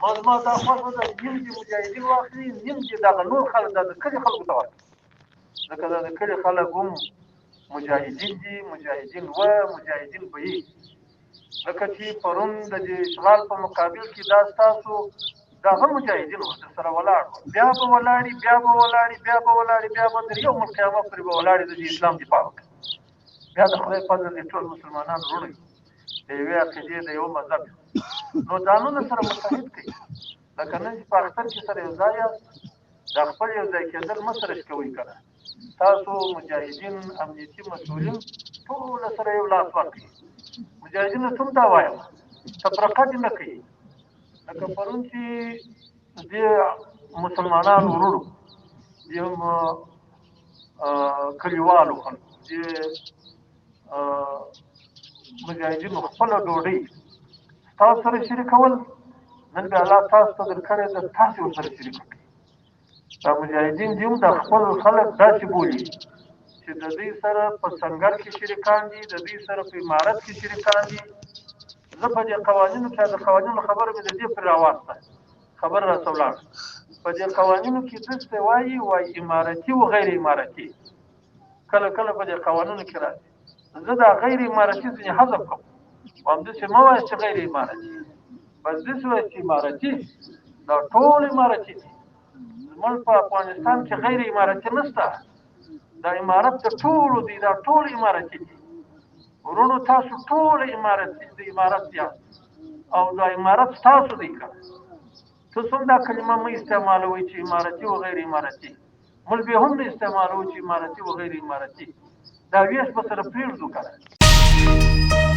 ما دا خوښه ده نیم دې مجاهدین واخلي نیم دې دغه نور خلک د کلي خلکو ته ورکړي ځکه دا د کلي خلک هم مجاهدین دي مجاهدین مجاهدین به وي لکه چې پرون د دې اشغال په مقابل کې دا ستاسو دغه مجاهدین ورته سره ولاړ بیا به ولاړې بیا به تر یوم القیامه پورې به ولاړې د اسلام دفاع وکړي بیا د خدای فضل د ټول مسلمانان وروڼه د یوې عقیدې د یو مذهب نو ځانونه سره متحد کړي لکه نن چې په اختر کې سره یو ځای یاست د خپل یو ځای کېدل مه سره کوئ که نه تاسو مجاهدین امنیتي مسؤلین ټول سره یو لاس ورکړي مجاهدینو ته هم دا وایم تفرقه دې نه کوي لکه پرون چې دې مسلمانانو وروڼو دې کلیوالو خلکو دې مجاهدینو خپله ډوډۍ تاسو سره شریکول نن بیا الله تاسو ته درکړې ده تاسې ورسره شریک کړئ دا مجاهدین دي هم د خپل خلک داسې بولي چې د دوی سره په سنګر کې شریکان دي د دوی سره په امارت کې شریکان دي زه په دې قوانینو کې د قوانینو خبره مې د دې پرې راواخته خبر راته ولاړه په دې قوانینو کې داسې وایي امارتي و غیر امارتي کله کله په دې قوانینو کې راځي زه دا غیر امارتي ځینې حذف کوم او همداسې مه وایه چې غیر امارتي بس داسې وایه چې امارتي دا ټول امارتي دي زموږ په افغانستان کې غیر امارتي نشته دا امارت د ټولو دی دا ټول امارتي دي ورونو تاسو ټول امارتي د امارت یاست او دا امارت ستاسو دی که تاسو هم دا کلمه مه استعمالوئ چې امارتي و غیر امارتي موږ بیا هم نه استعمالوو چې امارتي و غیر امارتي دا ویش به سره پرېږدو که نه